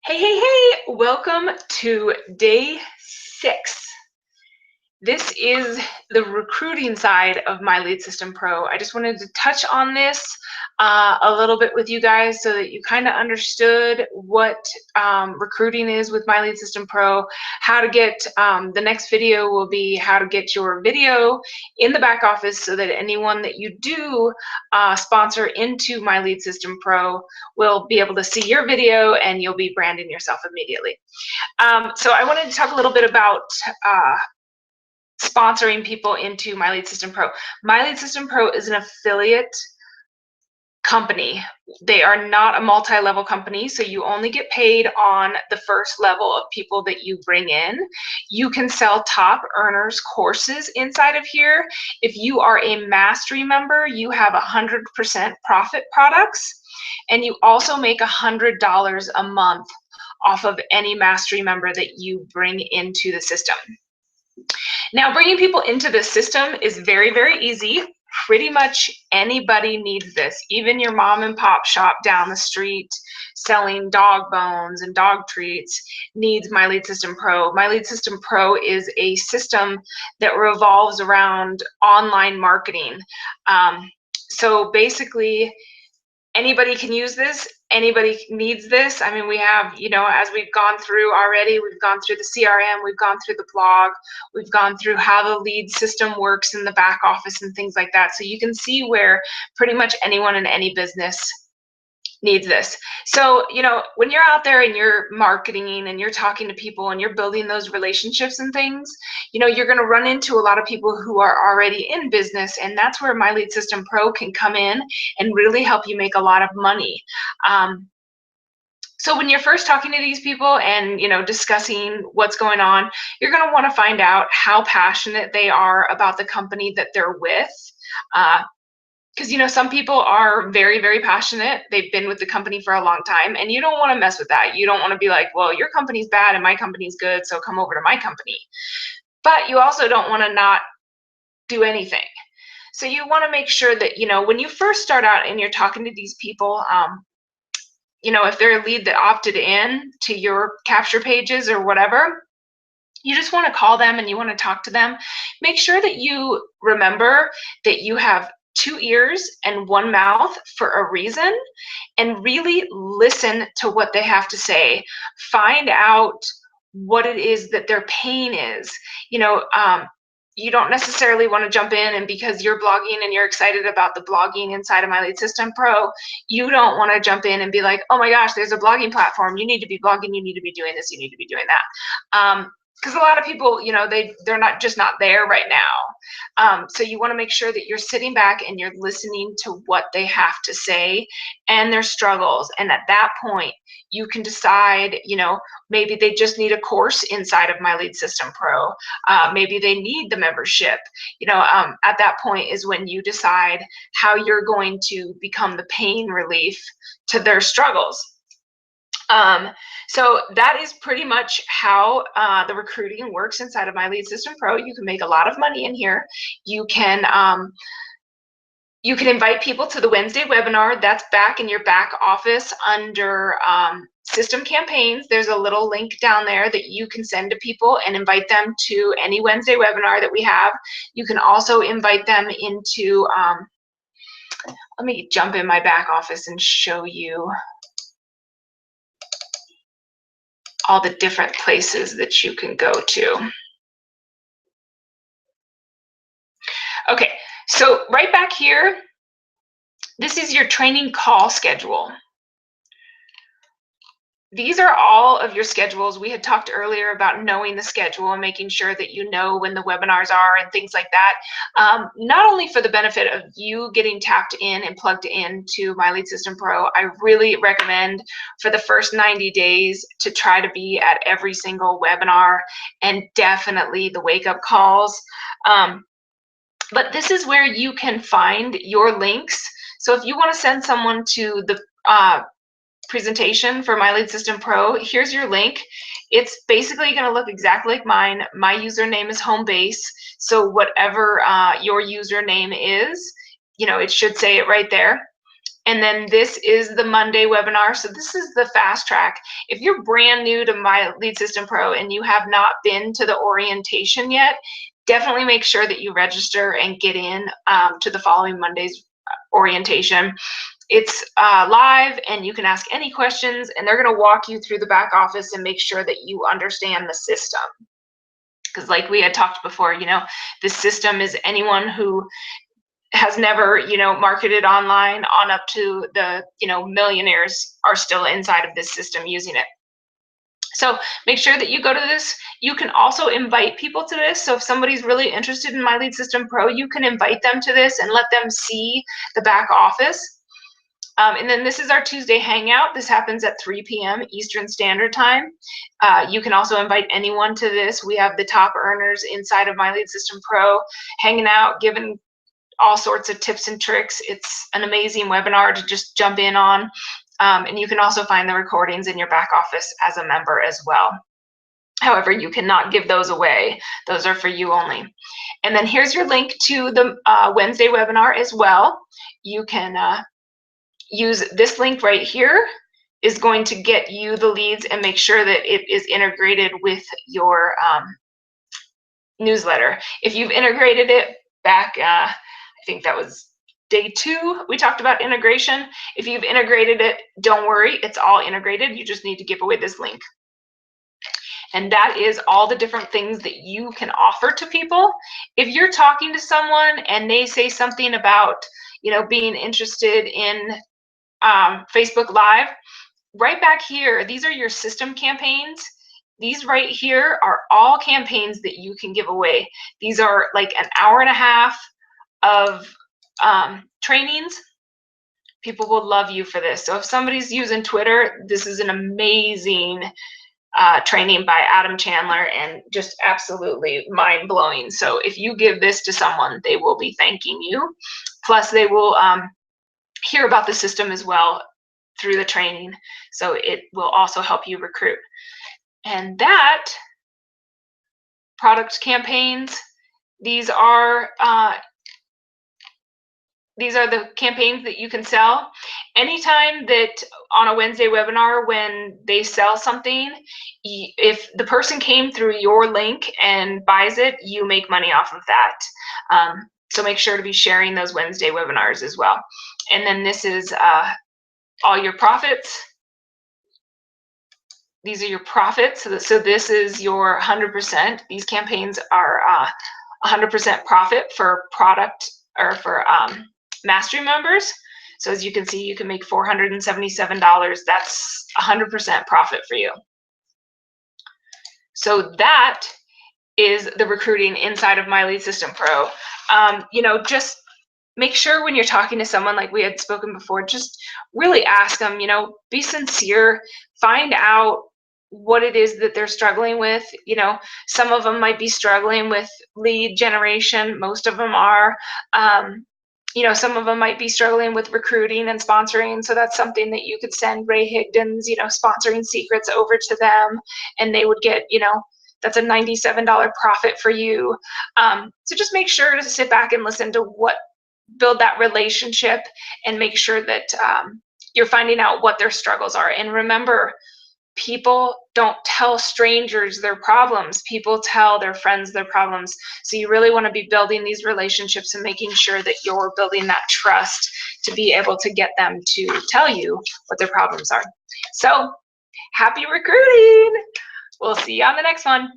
Hey, welcome to day 6. This is the recruiting side of My Lead System Pro. I just wanted to touch on this a little bit with you guys so that you kind of understood what recruiting is with My Lead System Pro, how to get, the next video will be how to get your video in the back office so that anyone that you do sponsor into My Lead System Pro will be able to see your video and you'll be branding yourself immediately. So I wanted to talk a little bit about sponsoring people into My Lead System Pro. My Lead System Pro is an affiliate company. They are not a multi-level company, so you only get paid on the first level of people that you bring in. You can sell top earners courses inside of here. If you are a mastery member, you have 100% profit products, and you also make $100 a month off of any mastery member that you bring into the system. Now, bringing people into this system is very, very easy. Pretty much anybody needs this. Even your mom and pop shop down the street selling dog bones and dog treats needs My Lead System Pro. My Lead System Pro is a system that revolves around online marketing. So basically, anybody can use this. Anybody needs this. I mean, we have, as we've gone through already, we've gone through the CRM, we've gone through the blog, we've gone through how the lead system works in the back office and things like that. So you can see where pretty much anyone in any business needs this. So, when you're out there and you're marketing and you're talking to people and you're building those relationships and things, you're going to run into a lot of people who are already in business, and that's where My Lead System Pro can come in and really help you make a lot of money. So when you're first talking to these people and discussing what's going on, you're going to want to find out how passionate they are about the company that they're with. Because some people are very, very passionate. They've been with the company for a long time, and you don't want to mess with that. You don't want to be like, well, your company's bad and my company's good, so come over to my company. But you also don't want to not do anything. So you want to make sure that, when you first start out and you're talking to these people, if they're a lead that opted in to your capture pages or whatever, you just want to call them and you want to talk to them. Make sure that you remember that you have 2 ears and 1 mouth for a reason, and really listen to what they have to say. Find out what it is that their pain is. You don't necessarily want to jump in and because you're blogging and you're excited about the blogging inside of My Lead System Pro, you don't want to jump in and be like, oh my gosh, there's a blogging platform. You need to be blogging. You need to be doing this. You need to be doing that. Because a lot of people, they're not there right now. So you want to make sure that you're sitting back and you're listening to what they have to say and their struggles. And at that point, you can decide, maybe they just need a course inside of My Lead System Pro. Maybe they need the membership. At that point is when you decide how you're going to become the pain relief to their struggles. So that is pretty much how the recruiting works inside of My Lead System Pro. You can make a lot of money in here. You can invite people to the Wednesday webinar. That's back in your back office under system campaigns. There's a little link down there that you can send to people and invite them to any Wednesday webinar that we have. You can also invite them into, let me jump in my back office and show you all the different places that you can go to. Okay, so right back here, this is your training call schedule. These are all of your schedules. We had talked earlier about knowing the schedule and making sure that you know when the webinars are and things like that. Not only for the benefit of you getting tapped in and plugged into My Lead System Pro, I really recommend for the first 90 days to try to be at every single webinar and definitely the wake-up calls. But this is where you can find your links. So if you want to send someone to the presentation for My Lead System Pro, here's your link. It's basically going to look exactly like mine. My username is home base, so whatever your username is, it should say it right there. And then this is the Monday webinar. So this is the fast track. If you're brand new to My Lead System Pro and you have not been to the orientation yet, definitely make sure that you register and get in to the following Monday's orientation. It's live, and you can ask any questions, and they're going to walk you through the back office and make sure that you understand the system. Because like we had talked before, you know, the system is anyone who has never, you know, marketed online on up to the, you know, millionaires are still inside of this system using it. So make sure that you go to this. You can also invite people to this. So if somebody's really interested in My Lead System Pro, you can invite them to this and let them see the back office. And then this is our Tuesday Hangout. This happens at 3 p.m. Eastern Standard Time. You can also invite anyone to this. We have the top earners inside of My Lead System Pro hanging out, giving all sorts of tips and tricks. It's an amazing webinar to just jump in on. And you can also find the recordings in your back office as a member as well. However, you cannot give those away. Those are for you only. And then here's your link to the Wednesday webinar as well. You can use this link right here. Is going to get you the leads and make sure that it is integrated with your newsletter. If you've integrated it back, I think that was day 2, we talked about integration. If you've integrated it, don't worry, it's all integrated. You just need to give away this link. And that is all the different things that you can offer to people. If you're talking to someone and they say something about, you know, being interested in Facebook Live, right back here, these are your system campaigns. These right here are all campaigns that you can give away. These are like an hour and a half of trainings. People will love you for this. So if somebody's using Twitter, this is an amazing training by Adam Chandler and just absolutely mind-blowing. So if you give this to someone, they will be thanking you. Plus they will hear about the system as well through the training. So it will also help you recruit. And that product campaigns, these are the campaigns that you can sell. Anytime that on a Wednesday webinar, when they sell something, if the person came through your link and buys it, you make money off of that. So make sure to be sharing those Wednesday webinars as well. And then this is all your profits. These are your profits. So this is your 100%. These campaigns are 100% profit for product or for mastery members. So as you can see, you can make $477. That's 100% profit for you. So that is the recruiting inside of My Lead System Pro. You know, just make sure when you're talking to someone, like we had spoken before, just really ask them, you know, be sincere, find out what it is that they're struggling with. You know, some of them might be struggling with lead generation. Most of them are. You know, some of them might be struggling with recruiting and sponsoring. So that's something that you could send Ray Higdon's, you know, sponsoring secrets over to them, and they would get, you know, that's a $97 profit for you. So just make sure to sit back and listen to build that relationship and make sure that you're finding out what their struggles are. And remember, people don't tell strangers their problems. People tell their friends their problems. So you really want to be building these relationships and making sure that you're building that trust to be able to get them to tell you what their problems are. So happy recruiting. We'll see you on the next one.